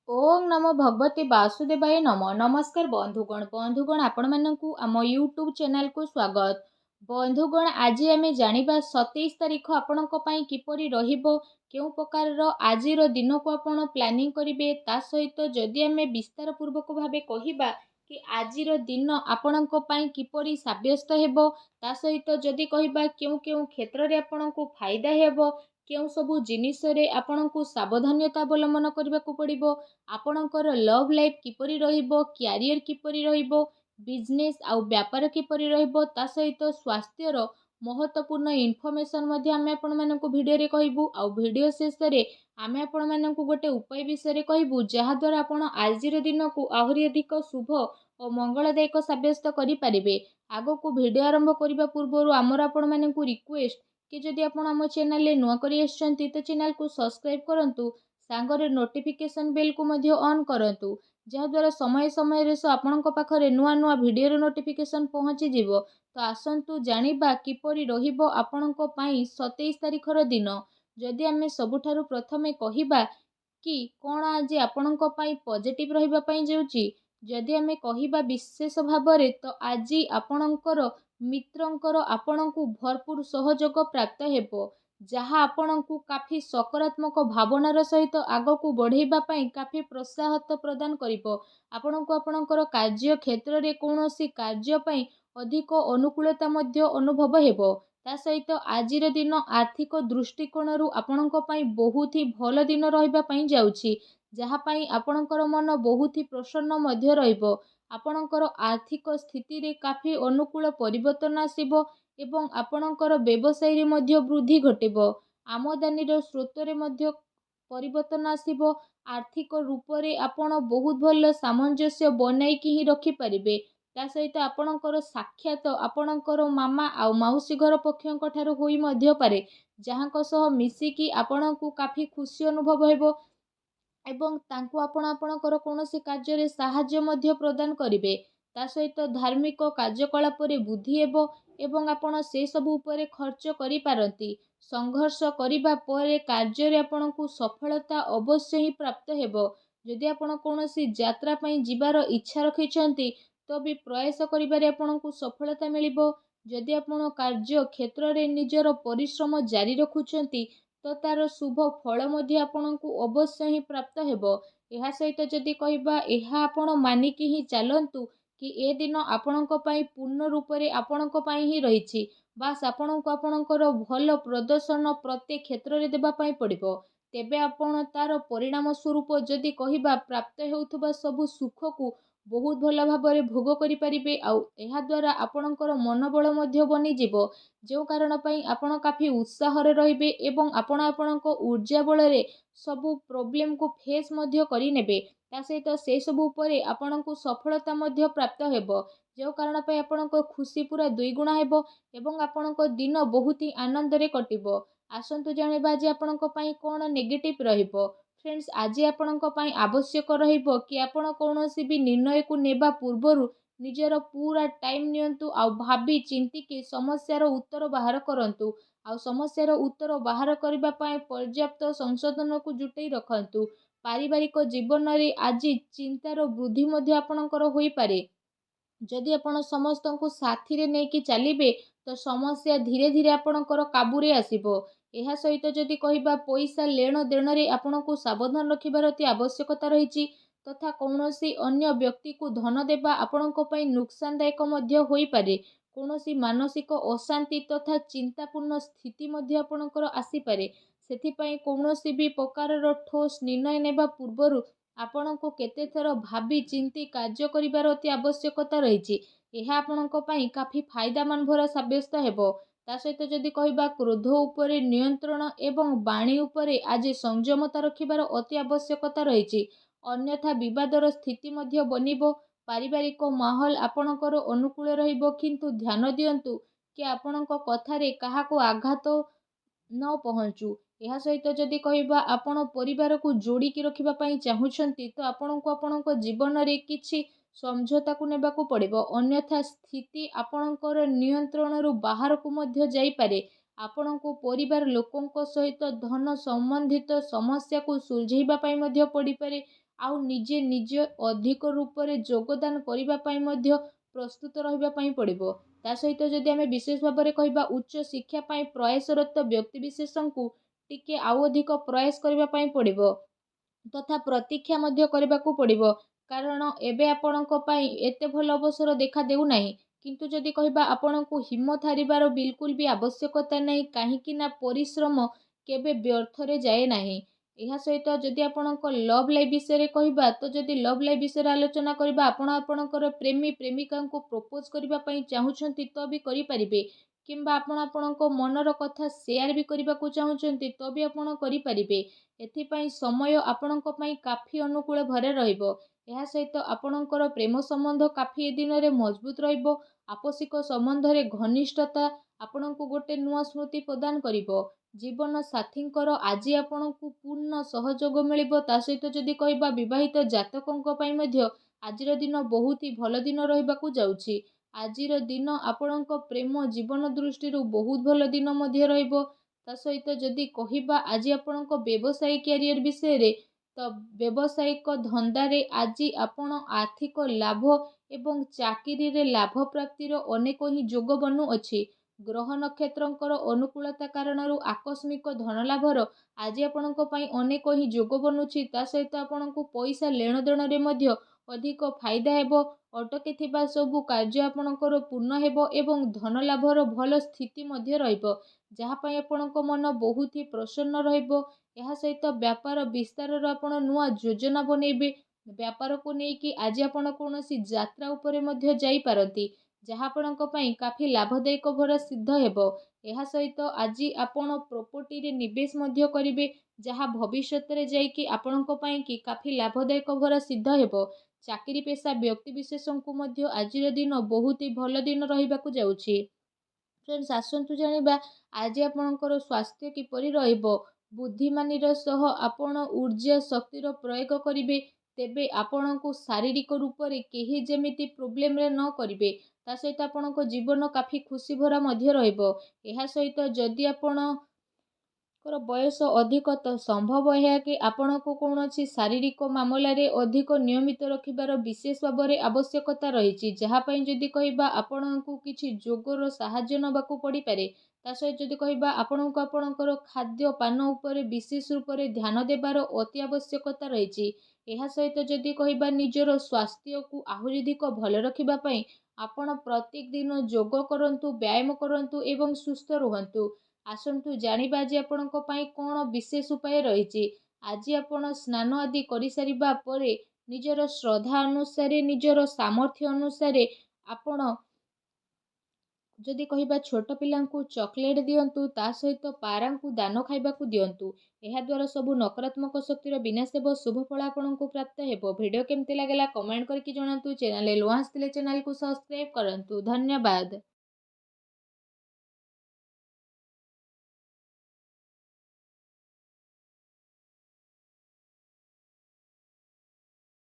ओम नमो भगवते वासुदेवाय नमः। नमस्कार बंधुगण आपण मानकु आम यूट्यूब चैनल को स्वागत। बंधुगण आज आम जानिबा 27 तारीख आपणक पई किपरि रहिबो, केउ प्रकार आजिर दिन को आपण प्लानिंग करिवे, ता सहित जदि आम विस्तार पूर्वक भाबे कहिबा कि आजिर दिन आपणक पई किपरि साब्यस्त हेबो, ता सहित जदि कहिबा केउ केउ क्षेत्र रे आपणकु फायदा हेबो, केउ सबु जिनिस रे आपणकु सावधानता अवलंबन करबाकू पड़िबो, आपणकर लव लाइफ किपरि रहिबो, क्यारियर किपरि रहिबो, बिजनेस आउ व्यापार किपरि रहिबो, ता सहित स्वास्थ्यर महत्वपूर्ण इनफॉरमेशन मध्ये आमे आपण मानकु भिडियो रे कहिबु। आउ भिडियो शेष रे आमे आपण मानकु गोटे उपाय विषय रे कहिबु, जहा द्वारा आपण आजिर दिन को आहुरी अधिक शुभ और मंगलदायक साब्यस्त करि परिबे। आगो को भिडियो आरंभ करिबा पूर्वरु आमर आपण मानकु रिक्वेस्ट कि जदि आपण आम चैनल रे नुआ करि आछंती तो चैनल को सब्सक्राइब करंतु, सांगरे नोटिफिकेशन बेल को मध्य ऑन करंतु, जहाद्वारा समय समय रे आपणक पाखरे नुआ नुआ भिडियो रो नोटिफिकेशन पहुँची जिवो। तो आसंतु जानिबा किपरि रहिबो आपणक पई 27 तारिखर दिन। जदि आमे सबुठारु प्रथमे कहिबा कि कोण आज आपणक पई पॉजिटिव रहिबा पई जाउची, जदि आमे कहिबा विशेष भाबरे तो आज आपणकर मित्रंकर आपणकु भरपूर सहयोग प्राप्त हेबो, जहा आपणकु काफी सकारात्मक भावनार सहित आगकू बढ़ेबा पई काफी प्रोत्साहत प्रदान करिबो। आपणकु आपणकर कार्य क्षेत्र रे कोनोसी कार्य पई अधिक अनुकूलता मध्य अनुभव हेबो। ता सहित आजिर दिन आर्थिक दृष्टिकोणरू आपणक पई बहुत ही भल दिन रहिबा पई जाउची, जहा पई आपणकर मन बहुत ही प्रसन्न मध्य रहिबो। आपणकर आर्थिक स्थिति रे काफी अनुकूल परिवर्तन आसीबो एवं आपणकर व्यवसाय रे मध्य वृद्धि घटिबो। आमदानी रो स्रोत रे मध्य परिवर्तन आसीबो। आर्थिक रूप रे आपण बहुत भल सामंजस्य बनाईकि ही रखि परिबे। ता सहित आपणकर साक्षात आपणकर मामा आ माउसी घर पक्षक ठारू होई मध्य पारे, जहांक सह मिसिकी आपणकु काफी खुशी अनुभव हेबो एवं तांकु आपण आपणकर कोनोसी कार्य रे सहाय्य मध्य प्रदान करिवे। ता सहित धार्मिक कार्यकलाप रे बुद्धि हेबो एवं आपण से सब उपरे खर्च करि पारंती। संघर्ष करिबा परे कार्य रे आपणकु सफलता अवश्य ही प्राप्त हेबो। जदि आपण कोनोसी यात्रा पई जिबार इच्छा रखिछंती तो भी प्रयास करिबारे आपणकु सफलता मिलिबो। जदि आपण कार्य क्षेत्र रे निजर परिश्रम जारी रखुछंती तो तार शुभ फल मध्य आपणकु अवश्य ही प्राप्त हेबो। एहा सहित जदि कहिबा एहा आपण मानिकी ही चलंतु कि ए दिन आपणक पई पूर्ण रूप रे आपणक पई ही रहिछि, बास आपणकु आपणकर भल प्रदर्शन प्रत्येक क्षेत्र रे देबा पई पड़िबो। तेबे आपण तार परिणाम स्वरूप जदि कहिबा प्राप्त हेउथबा सब सुख को बहुत भल भाबरे भोग करि परिबे। आउ एहा द्वारा आपणकर मनोबल मध्य बनि जिवो, जो कारण पई आपण काफी उत्साह रे रहिबे एवं आपण आपणक ऊर्जा बल रे सबु प्रॉब्लम को फेस मध्य करि नेबे। ता सहित से सब उपरे आपणकु सफलता मध्य प्राप्त हेबो, जो कारण पई आपणक खुशी पूरा दुई गुणा हेबो एवं आपणक दिन बहुत ही आनंद रे कटिबो। आसंतु जानिबा जे आपणक पई कोन नेगेटिव रहिबो। फ्रेंड्स, आज आपणक पई आवश्यक रहिबो कि आपण कोनोसी भी निर्णय को नेबा पूर्वरु निजर पूरा टाइम नियंतु आ भाबी चिंती कि समस्यार उत्तर बाहर करंतु। आ समस्यार उत्तर बाहर करबा पई पर्याप्त संशोधन को जुटई रखंतु। पारिवारिक जीवन रे आज चिंतार वृद्धि मध्य आपणकर होई पारे। जदि आपण समस्त को साथी रे नेकी चलिबे तो समस्या धीरे धीरे आपणकर काबू रे आसीबो। एहा सहित जदि कहिबा पैसा लेन देन रे आपणको सावधान रखिबार अति आवश्यकता रहिछि, तथा कौनसी अन्य व्यक्ति को धन देबा आपणको पई नुकसानदायक मध्य होई पारे। कौनसी मानसिक अशांति तथा चिंतापूर्ण स्थिति मध्य आपणकर आसी पारे। सेथिपई कौनसी भी प्रकारर ठोस निर्णय नेबा पूर्वरु आपणको केते थर भाबी चिंती कार्य करिबार अति आवश्यकता रहिछि। एहा आपणको पई काफी फायदामान भरा साब्यस्त हेबो। ता सहित जदि कहिबा क्रोध उपरे नियंत्रण एवं वाणी उपरे आज संयमता रखिबार अति आवश्यकता रहिछि, अन्यथा विवादर स्थिति मध्य बनिबो। पारिवारिक माहौल आपणकर अनुकूल रहिबो, किंतु ध्यान दियंतु कि आपणक कथारे काहाको आघात न पहुंचू। एहा सहित जदि कहिबा आपण परिवार को जोड़ी की रखिबा पई चाहुछंती तो आपणको आपणक जीवन रे किछि समझौता को नेबा को पड़िबो, अन्यथा स्थिति आपणकर नियंत्रण रु बाहर को मध्य जाई पारे। ଆପଣଙ୍କୁ ପରିବାର ଲୋକଙ୍କ ସହିତ ଧନ ସମ୍ବନ୍ଧିତ ସମସ୍ୟାକୁ ସୁଲଝେଇବା ପାଇଁ ମଧ୍ୟ ପଡ଼ିପାରେ। ଆଉ ନିଜେ ନିଜେ ଅଧିକ ରୂପରେ ଯୋଗଦାନ କରିବା ପାଇଁ ମଧ୍ୟ ପ୍ରସ୍ତୁତ ରହିବା ପାଇଁ ପଡ଼ିବ। ତା ସହିତ ଯଦି ଆମେ ବିଶେଷ ଭାବରେ କହିବା ଉଚ୍ଚ ଶିକ୍ଷା ପାଇଁ ପ୍ରୟାସରତ ବ୍ୟକ୍ତିବିଶେଷଙ୍କୁ ଟିକେ ଆଉ ଅଧିକ ପ୍ରୟାସ କରିବା ପାଇଁ ପଡ଼ିବ ତଥା ପ୍ରତୀକ୍ଷା ମଧ୍ୟ କରିବାକୁ ପଡ଼ିବ। କାରଣ ଏବେ ଆପଣଙ୍କ ପାଇଁ ଏତେ ଭଲ ଅବସର ଦେଖା ଦେଉନାହିଁ। କିନ୍ତୁ ଯଦି କହିବା ଆପଣଙ୍କୁ ହିମ୍ମତ ହାରିବାର ବିଲକୁଲ ବି ଆବଶ୍ୟକତା ନାହିଁ, କାହିଁକି ନା ପରିଶ୍ରମ କେବେ ବ୍ୟର୍ଥରେ ଯାଏ ନାହିଁ। ଏହା ସହିତ ଯଦି ଆପଣଙ୍କ ଲଭ୍ ଲାଇଫ୍ ବିଷୟରେ କହିବା, ତ ଯଦି ଲଭ୍ ଲାଇଫ୍ ବିଷୟରେ ଆଲୋଚନା କରିବା, ଆପଣ ଆପଣଙ୍କର ପ୍ରେମୀ ପ୍ରେମିକାଙ୍କୁ ପ୍ରପୋଜ କରିବା ପାଇଁ ଚାହୁଁଛନ୍ତି ତ ବି କରିପାରିବେ, କିମ୍ବା ଆପଣ ଆପଣଙ୍କ ମନର କଥା ସେୟାର ବି କରିବାକୁ ଚାହୁଁଛନ୍ତି ତ ବି ଆପଣ କରିପାରିବେ। ଏଥିପାଇଁ ସମୟ ଆପଣଙ୍କ ପାଇଁ କାଫି ଅନୁକୂଳ ଭାବରେ ରହିବ। ଏହା ସହିତ ଆପଣଙ୍କର ପ୍ରେମ ସମ୍ବନ୍ଧ କାଫି ଏ ଦିନରେ ମଜବୁତ ରହିବ। ଆପୋଷିକ ସମ୍ବନ୍ଧରେ ଘନିଷ୍ଠତା ଆପଣଙ୍କୁ ଗୋଟେ ନୂଆ ସ୍ମୃତି ପ୍ରଦାନ କରିବ। ଜୀବନ ସାଥୀଙ୍କର ଆଜି ଆପଣଙ୍କୁ ପୂର୍ଣ୍ଣ ସହଯୋଗ ମିଳିବ। ତା ସହିତ ଯଦି କହିବା ବିବାହିତ ଜାତକଙ୍କ ପାଇଁ ମଧ୍ୟ ଆଜିର ଦିନ ବହୁତ ହି ଭଲ ଦିନ ରହିବାକୁ ଯାଉଛି। ଆଜିର ଦିନ ଆପଣଙ୍କ ପ୍ରେମ ଜୀବନ ଦୃଷ୍ଟିରୁ ବହୁତ ଭଲ ଦିନ ମଧ୍ୟ ରହିବ। ତା ସହିତ ଯଦି କହିବା ଆଜି ଆପଣଙ୍କ ବ୍ୟବସାୟିକ କ୍ୟାରିୟର ବିଷୟରେ, ତ ବ୍ୟବସାୟିକ ଧନ୍ଦାରେ ଆଜି ଆପଣ ଆର୍ଥିକ ଲାଭ ଏବଂ ଚାକିରିରେ ଲାଭ ପ୍ରାପ୍ତିର ଅନେକ ହିଁ ଯୋଗ ବନୁଅଛି। ଗ୍ରହ ନକ୍ଷତ୍ରଙ୍କର ଅନୁକୂଳତା କାରଣରୁ ଆକସ୍ମିକ ଧନ ଲାଭର ଆଜି ଆପଣଙ୍କ ପାଇଁ ଅନେକ ହିଁ ଯୋଗ ବନୁଛି। ତା ସହିତ ଆପଣଙ୍କୁ ପଇସା ନେଣ ଦେଣରେ ମଧ୍ୟ ଅଧିକ ଫାଇଦା ହେବ। ଅଟକିଥିବା ସବୁ କାର୍ଯ୍ୟ ଆପଣଙ୍କର ପୂର୍ଣ୍ଣ ହେବ ଏବଂ ଧନ ଲାଭର ଭଲ ସ୍ଥିତି ମଧ୍ୟ ରହିବ, ଯାହା ପାଇଁ ଆପଣଙ୍କ ମନ ବହୁତ ହି ପ୍ରସନ୍ନ ରହିବ। ଏହା ସହିତ ବ୍ୟାପାର ବିସ୍ତାରର ଆପଣ ନୂଆ ଯୋଜନା ବନେଇବେ। ବ୍ୟାପାରକୁ ନେଇକି ଆଜି ଆପଣ କୌଣସି ଯାତ୍ରା ଉପରେ ମଧ୍ୟ ଯାଇପାରନ୍ତି, ଯାହା ଆପଣଙ୍କ ପାଇଁ କାଫି ଲାଭଦାୟକ ଭରା ସିଦ୍ଧ ହେବ। ଏହା ସହିତ ଆଜି ଆପଣ ପ୍ରପର୍ଟିରେ ନିବେଶ ମଧ୍ୟ କରିବେ, ଯାହା ଭବିଷ୍ୟତରେ ଯାଇକି ଆପଣଙ୍କ ପାଇଁ କି କାଫି ଲାଭଦାୟକ ଭରା ସିଦ୍ଧ ହେବ। ଚାକିରି ପେଶା ବ୍ୟକ୍ତିବିଶେଷଙ୍କୁ ମଧ୍ୟ ଆଜିର ଦିନ ବହୁତ ହି ଭଲ ଦିନ ରହିବାକୁ ଯାଉଛି। ଫ୍ରେଣ୍ଡସ୍, ଆସନ୍ତୁ ଜାଣିବା ଆଜି ଆପଣଙ୍କର ସ୍ୱାସ୍ଥ୍ୟ କିପରି ରହିବ। ବୁଦ୍ଧିମାନିର ସହ ଆପଣ ଊର୍ଜା ଶକ୍ତିର ପ୍ରୟୋଗ କରିବେ, ତେବେ ଆପଣଙ୍କୁ ଶାରୀରିକ ରୂପରେ କେହି ଯେମିତି ପ୍ରୋବ୍ଲେମରେ ନ କରିବେ। ତା ସହିତ ଆପଣଙ୍କ ଜୀବନ କାଫି ଖୁସି ଭରା ମଧ୍ୟ ରହିବ। ଏହା ସହିତ ଯଦି ଆପଣଙ୍କର ବୟସ ଅଧିକ, ତ ସମ୍ଭବ ଏହା କି ଆପଣଙ୍କୁ କୌଣସି ଶାରୀରିକ ମାମଲାରେ ଅଧିକ ନିୟମିତ ରଖିବାର ବିଶେଷ ଭାବରେ ଆବଶ୍ୟକତା ରହିଛି, ଯାହା ପାଇଁ ଯଦି କହିବା ଆପଣଙ୍କୁ କିଛି ଯୋଗର ସାହାଯ୍ୟ ନେବାକୁ ପଡ଼ିପାରେ। ତା ସହିତ ଯଦି କହିବା ଆପଣଙ୍କୁ ଆପଣଙ୍କର ଖାଦ୍ୟ ପାନ ଉପରେ ବିଶେଷ ରୂପରେ ଧ୍ୟାନ ଦେବାର ଅତି ଆବଶ୍ୟକତା ରହିଛି। ଏହା ସହିତ ଯଦି କହିବା ନିଜର ସ୍ୱାସ୍ଥ୍ୟକୁ ଆହୁରି ଅଧିକ ଭଲ ରଖିବା ପାଇଁ ଆପଣ ପ୍ରତ୍ୟେକ ଦିନ ଯୋଗ କରନ୍ତୁ, ବ୍ୟାୟାମ କରନ୍ତୁ ଏବଂ ସୁସ୍ଥ ରୁହନ୍ତୁ। ଆସନ୍ତୁ ଜାଣିବା ଆଜି ଆପଣଙ୍କ ପାଇଁ କ'ଣ ବିଶେଷ ଉପାୟ ରହିଛି। ଆଜି ଆପଣ ସ୍ନାନ ଆଦି କରିସାରିବା ପରେ ନିଜର ଶ୍ରଦ୍ଧା ଅନୁସାରେ, ନିଜର ସାମର୍ଥ୍ୟ ଅନୁସାରେ ଆପଣ ଯଦି କହିବା ଛୋଟ ପିଲାଙ୍କୁ ଚକୋଲେଟ୍ ଦିଅନ୍ତୁ, ତା ସହିତ ପାରାଙ୍କୁ ଦାନ ଖାଇବାକୁ ଦିଅନ୍ତୁ। ଏହା ଦ୍ୱାରା ସବୁ ନକାରାତ୍ମକ ଶକ୍ତିର ବିନାଶ ହେବ, ଶୁଭ ଫଳ ଆପଣଙ୍କୁ ପ୍ରାପ୍ତ ହେବ। ଭିଡ଼ିଓ କେମିତି ଲାଗିଲା କମେଣ୍ଟ କରିକି ଜଣାନ୍ତୁ। ଚ୍ୟାନେଲରେ ନୂଆ ଆସିଥିଲେ ଚ୍ୟାନେଲକୁ ସବସ୍କ୍ରାଇବ୍ କରନ୍ତୁ। ଧନ୍ୟବାଦ।